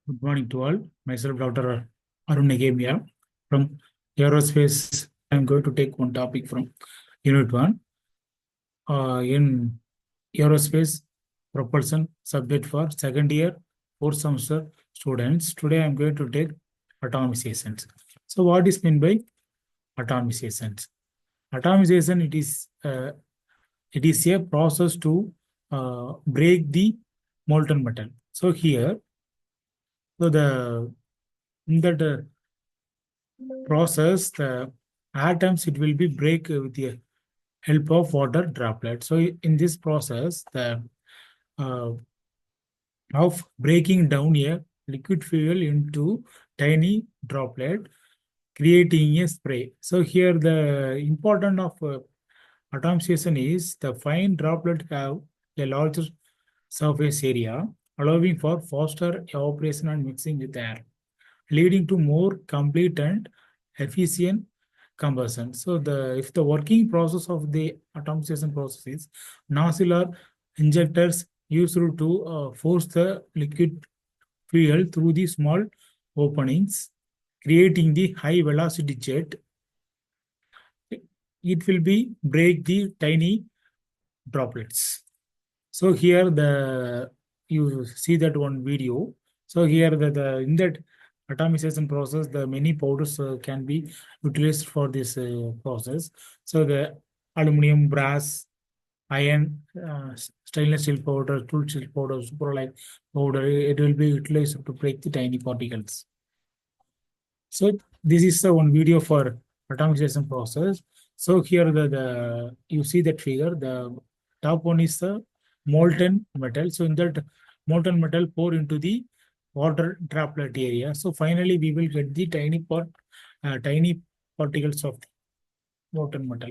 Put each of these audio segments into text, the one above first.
Good morning to all. Myself, Dr. Arun Negemia from Aerospace. I'm going to take one topic from Unit 1 in Aerospace Propulsion subject for second year, fourth semester students. Today, I'm going to take atomizations. So, what is meant by atomizations? Atomization, it is a process to break the molten metal. So, here, so the in that process, the atoms it will be break with the help of water droplets. So in this process, the uh, of breaking down a liquid fuel into tiny droplet, creating a spray. So here the important of atomization is the fine droplet have a larger surface area, allowing for faster evaporation and mixing with air, leading to more complete and efficient combustion. So if the working process of the atomization process is nozzle or injectors used to force the liquid fuel through the small openings, creating the high velocity jet, it will be break the tiny droplets. So here you see that one video. So here in that atomization process, the many powders can be utilized for this process. So the aluminum, brass, iron, stainless steel powder, tool steel powder, superalloy powder, it will be utilized to break the tiny particles. So this is the one video for atomization process. So here you see that figure. The top one is the molten metal. So in that molten metal pour into the water droplet area. So finally we will get the tiny particles of the molten metal.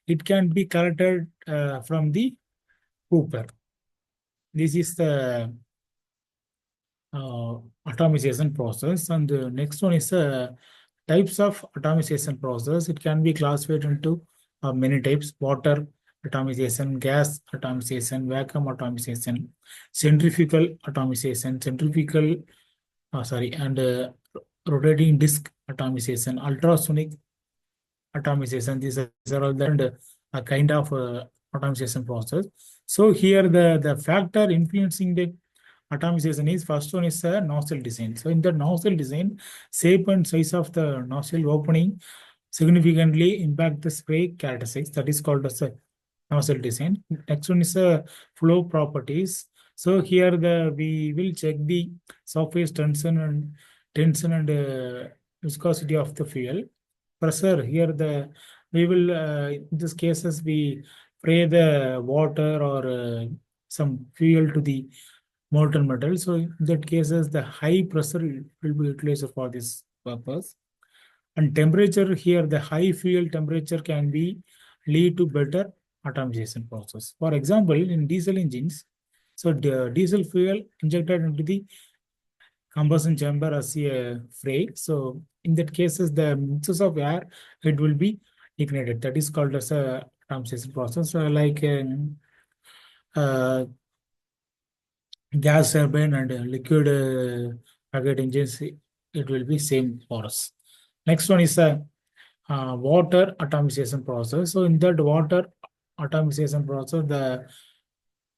It can be collected from the cooper. This is the atomization process, and the next one is types of atomization process. It can be classified into many types: water atomization, gas atomization, vacuum atomization, centrifugal atomization, and rotating disk atomization, ultrasonic atomization. These are all the kind of atomization process. So here the factor influencing the atomization is first one is the nozzle design. So in the nozzle design, shape and size of the nozzle opening significantly impact the spray characteristics. That is called as a nozzle design. Next one is flow properties. So here we will check the surface tension and viscosity of the fuel. Pressure here we will in this cases we spray the water or some fuel to the molten metal. So in that cases, the high pressure will be utilized for this purpose. And temperature here, the high fuel temperature can be lead to better atomization process. For example, in diesel engines, so the diesel fuel injected into the combustion chamber as a fray. So in that cases, the mixes of air, it will be ignited. That is called as a atomization process. Like uh, gas turbine and liquid rocket engines, it will be same for us. Next one is a water atomization process. So in that water atomization process, the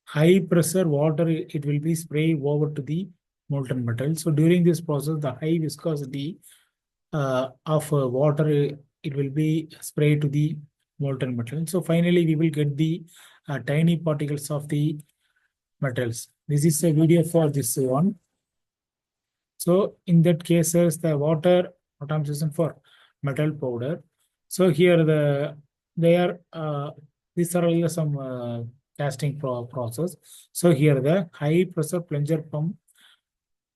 high pressure water, it will be sprayed over to the molten metal. So during this process, the high viscosity of water, it will be sprayed to the molten metal. So finally, we will get the tiny particles of the metals. This is a video for this one. So in that cases, the water atomization for metal powder. So here these are all some casting process. So here the high pressure plunger pump,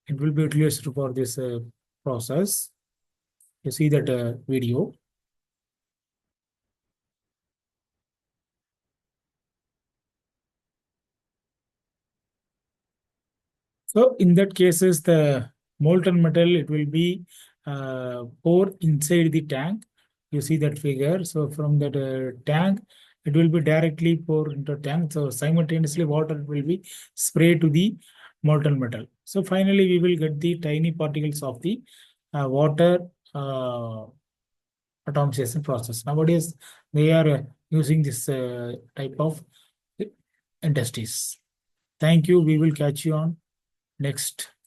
it will be utilized for this process. You see that video. So in that cases, the molten metal, it will be poured inside the tank. You see that figure. So from that tank, it will be directly poured into tank. So simultaneously, water will be sprayed to the molten metal. So finally, we will get the tiny particles of the water atomization process. Nowadays, they are using this type of industries. Thank you. We will catch you on next